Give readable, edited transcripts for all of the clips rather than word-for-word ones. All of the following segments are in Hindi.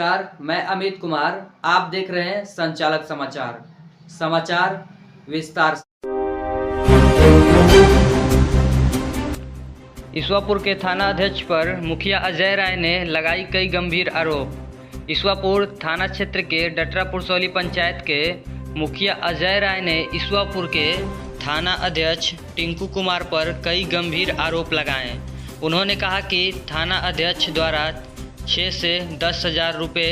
नमस्कार, मैं अमित कुमार। आप देख रहे हैं संचालक समाचार। समाचार विस्तार से। ईश्वापुर के थाना अध्यक्ष पर मुखिया अजय राय ने लगाई कई गंभीर आरोप। ईश्वापुर थाना क्षेत्र के डटरा पुरसौली पंचायत के मुखिया अजय राय ने ईश्वापुर के थाना अध्यक्ष टिंकू कुमार पर कई गंभीर आरोप लगाए। उन्होंने कहा कि थाना अध्यक्ष द्वारा 6 से 10 हज़ार रुपये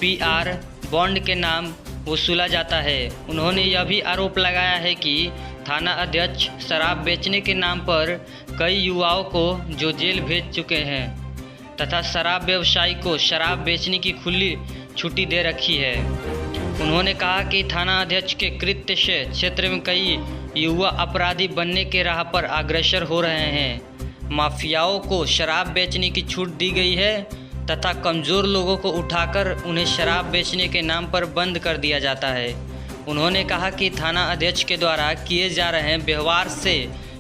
PR बॉन्ड के नाम वसूला जाता है। उन्होंने यह भी आरोप लगाया है कि थाना अध्यक्ष शराब बेचने के नाम पर कई युवाओं को जो जेल भेज चुके हैं तथा शराब व्यवसायी को शराब बेचने की खुली छुट्टी दे रखी है। उन्होंने कहा कि थाना अध्यक्ष के कृत्य से क्षेत्र में कई युवा अपराधी बनने के राह पर अग्रसर हो रहे हैं। माफियाओं को शराब बेचने की छूट दी गई है तथा कमज़ोर लोगों को उठाकर उन्हें शराब बेचने के नाम पर बंद कर दिया जाता है। उन्होंने कहा कि थाना अध्यक्ष के द्वारा किए जा रहे व्यवहार से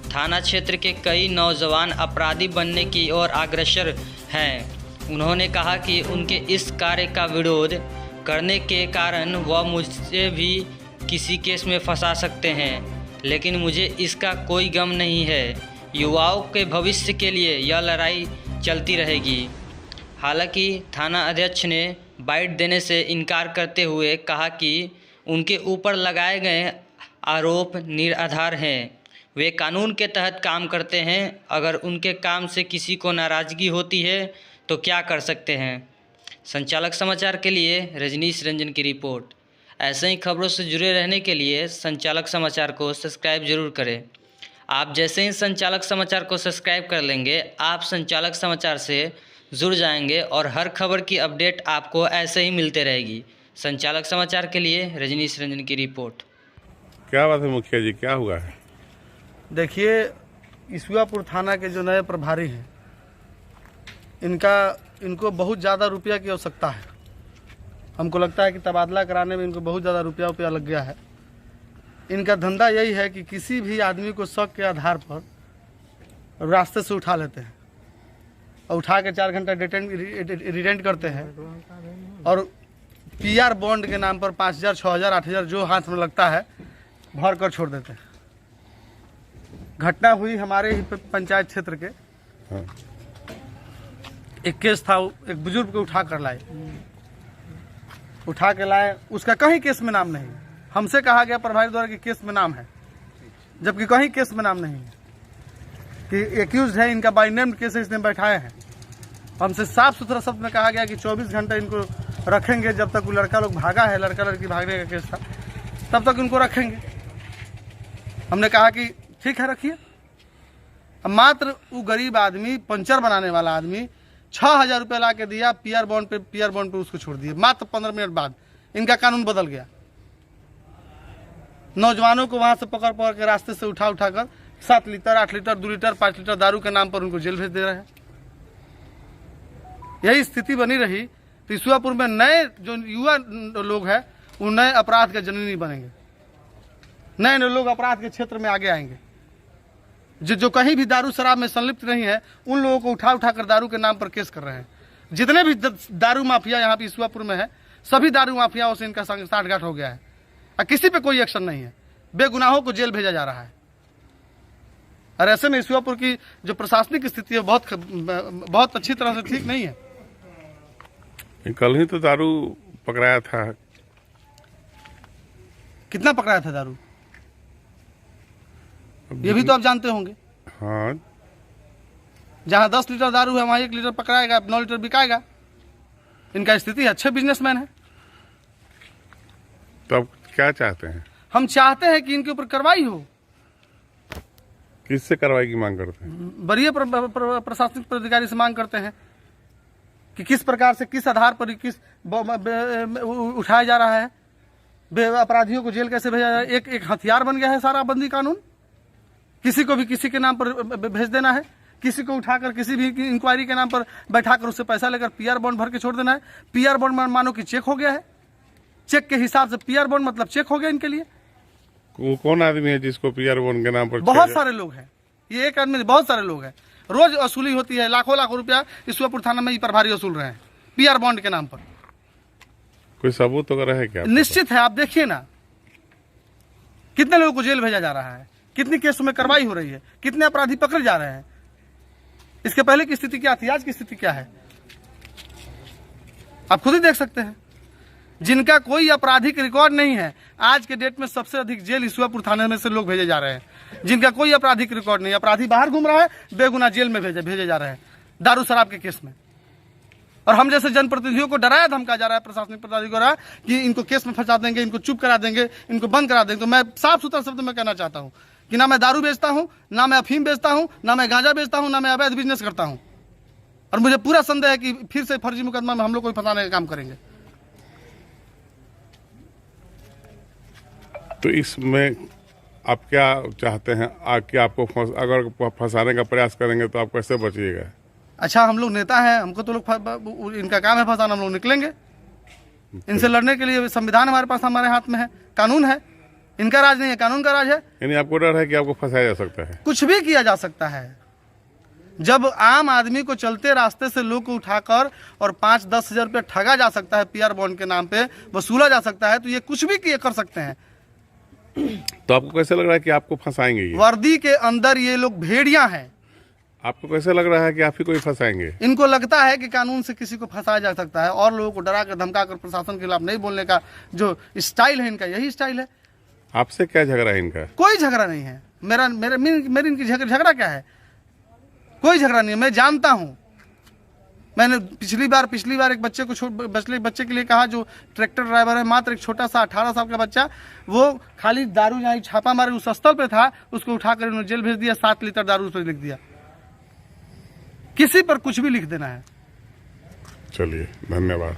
थाना क्षेत्र के कई नौजवान अपराधी बनने की ओर अग्रसर हैं। उन्होंने कहा कि उनके इस कार्य का विरोध करने के कारण वह मुझे भी किसी केस में फंसा सकते हैं, लेकिन मुझे इसका कोई गम नहीं है। युवाओं के भविष्य के लिए यह लड़ाई चलती रहेगी। हालांकि थाना अध्यक्ष ने बाइट देने से इनकार करते हुए कहा कि उनके ऊपर लगाए गए आरोप निराधार हैं। वे कानून के तहत काम करते हैं। अगर उनके काम से किसी को नाराज़गी होती है तो क्या कर सकते हैं। संचालक समाचार के लिए रजनीश रंजन की रिपोर्ट। ऐसे ही खबरों से जुड़े रहने के लिए संचालक समाचार को सब्सक्राइब जरूर करें। आप जैसे ही संचालक समाचार को सब्सक्राइब कर लेंगे, आप संचालक समाचार से जुड़ जाएंगे और हर खबर की अपडेट आपको ऐसे ही मिलते रहेगी। संचालक समाचार के लिए रजनीश रंजन की रिपोर्ट। क्या बात है मुखिया जी, क्या हुआ है? देखिए, ईश्वापुर थाना के जो नए प्रभारी हैं, इनको बहुत ज़्यादा रुपया की आवश्यकता है। हमको लगता है कि तबादला कराने में इनको बहुत ज़्यादा रुपया लग गया है। इनका धंधा यही है कि किसी भी आदमी को शक के आधार पर रास्ते से उठा लेते हैं और उठा के 4 घंटा रिटेंड करते हैं और PR बॉन्ड के नाम पर 5,000, 6,000, 8,000 जो हाथ में लगता है भर कर छोड़ देते हैं। घटना हुई हमारे ही पंचायत क्षेत्र के। एक केस था, एक बुजुर्ग को उठा के लाए, उसका कहीं केस में नाम नहीं। हमसे कहा गया प्रभारी द्वारा कि केस में नाम है, जबकि कहीं केस में नाम नहीं है कि एक्यूज है, इनका बाय नेम केस इसने बैठाए हैं। हमसे साफ सुथरा शब्द में कहा गया कि 24 घंटे इनको रखेंगे, जब तक वो लड़का लोग भागा है, लड़का लड़की भागने का केस था, तब तक इनको रखेंगे। हमने कहा कि ठीक है, रखिए। अब मात्र वो गरीब आदमी, पंचर बनाने वाला आदमी 6,000 रुपये ला के दिया, PR बॉन्ड पे उसको छोड़ दिए। मात्र 15 मिनट बाद इनका कानून बदल गया। नौजवानों को वहां से पकड़ के रास्ते से उठा कर 7 लीटर, 8 लीटर, 2 लीटर, 5 लीटर दारू के नाम पर उनको जेल भेज दे रहे हैं। यही स्थिति बनी रही तो ईश्वापुर में नए जो युवा लोग हैं वो नए अपराध के जननी बनेंगे। नए लोग अपराध के क्षेत्र में आगे आएंगे। जो कहीं भी दारू शराब में संलिप्त नहीं है, उन लोगों को उठा कर दारू के नाम पर केस कर रहे हैं। जितने भी दारू माफिया यहाँ पे ईश्वापुर में है, सभी दारू माफियाओं से इनका साठगांठ हो गया है और किसी पे कोई एक्शन नहीं है। बेगुनाहों को जेल भेजा जा रहा है। और ऐसे में ईश्वापुर की जो प्रशासनिक स्थिति है बहुत अच्छी तरह से ठीक नहीं है। कल ही तो दारू पकड़ाया था। कितना पकड़ाया था दारू, ये भी तो आप जानते होंगे। हाँ, जहाँ 10 लीटर दारू है वहाँ 1 लीटर पकड़ाएगा, 9 लीटर बिकाएगा। इनका स्थिति अच्छे बिजनेसमैन है। तो अब क्या चाहते हैं? हम चाहते हैं कि इनके ऊपर कार्रवाई हो। किससे कार्रवाई की मांग करते हैं? वरीय प्रशासनिक अधिकारी से मांग करते हैं कि किस प्रकार से, किस आधार पर उठाया जा रहा है, अपराधियों को जेल कैसे भेजा जाए। एक हथियार बन गया है सारा बंदी कानून। किसी को भी किसी के नाम पर भेज देना है, किसी को उठाकर किसी भी इंक्वायरी के नाम पर बैठाकर उससे पैसा लेकर PR बॉन्ड भर के छोड़ देना है। PR बॉन्ड मानो कि चेक हो गया है। चेक के हिसाब से PR बॉन्ड मतलब चेक हो गया इनके लिए। वो कौन आदमी है जिसको PR बॉन्ड के नाम पर? बहुत सारे लोग हैं। ये एक आदमी, बहुत सारे लोग हैं। रोज वसूली होती है, लाखों रुपया ईश्वापुर थाना में ही प्रभारी वसूल रहे हैं PR बॉन्ड के नाम पर। कोई सबूत वगैरह है क्या आपके निश्चित है, आप देखिए ना कितने लोगों को जेल भेजा जा रहा है, कितनी केसों में कार्रवाई हो रही है, कितने अपराधी पकड़े जा रहे हैं। इसके पहले की स्थिति क्या थी, आज की स्थिति क्या है, आप खुद ही देख सकते हैं। जिनका कोई आपराधिक रिकॉर्ड नहीं है, आज के डेट में सबसे अधिक जेल ईश्वरपुर थाने में से लोग भेजे जा रहे हैं। जिनका कोई आपराधिक रिकॉर्ड नहीं, अपराधी बाहर घूम रहा है, बेगुनाह जेल में भेजे जा रहे हैं दारू शराब के केस में। और हम जैसे जनप्रतिनिधियों को डराया धमका जा रहा है प्रशासनिक पदाधिकारी द्वारा कि इनको केस में फंसा देंगे, इनको चुप करा देंगे, इनको बंद करा देंगे। तो मैं साफ सुथरा शब्द में कहना चाहता हूं कि ना मैं दारू बेचता हूं, ना मैं अफीम बेचता हूं, ना मैं गांजा बेचता हूं, ना मैं अवैध बिजनेस करता हूं। और मुझे पूरा संदेह है कि फिर से फर्जी मुकदमा में हम लोग को फंसाने का काम करेंगे। तो इसमें आप क्या चाहते हैं कि आपको अगर फंसाने का प्रयास करेंगे तो आप कैसे बचिएगा? अच्छा, हम लोग नेता हैं, हमको तो लोग इनका काम है फंसाना, हम लोग निकलेंगे। इनसे लड़ने के लिए संविधान हमारे पास, हमारे हाथ में है, कानून है। इनका राज नहीं है, कानून का राज है। यानी आपको डर है कि आपको फंसाया जा सकता है? कुछ भी किया जा सकता है। जब आम आदमी को चलते रास्ते से लोग को उठाकर और 5-10 हजार रुपये ठगा जा सकता है, पीआर बॉन्ड के नाम पे वसूला जा सकता है, तो ये कुछ भी कर सकते हैं। तो आपको कैसे लग रहा है कि आपको फंसाएंगे? ये वर्दी के अंदर ये लोग भेड़िया हैं। आपको कैसे लग रहा है कि आप ही कोई फंसाएंगे? इनको लगता है कि कानून से किसी को फंसाया जा सकता है, और लोगों को डरा कर धमका कर प्रशासन के खिलाफ नहीं बोलने का जो स्टाइल है इनका, यही स्टाइल है। आपसे क्या झगड़ा है इनका? कोई झगड़ा नहीं है। मेरी इनकी झगड़ा क्या है? कोई झगड़ा नहीं है। मैं जानता हूं, मैंने पिछली बार एक बच्चे के लिए कहा, जो ट्रैक्टर ड्राइवर है, मात्र एक छोटा सा 18 साल का बच्चा, वो खाली दारू यहाँ छापा मारे उस स्थल पे था, उसको उठाकर उन्होंने जेल भेज दिया। 7 लीटर दारू उस पर लिख दिया। किसी पर कुछ भी लिख देना है। चलिए, धन्यवाद।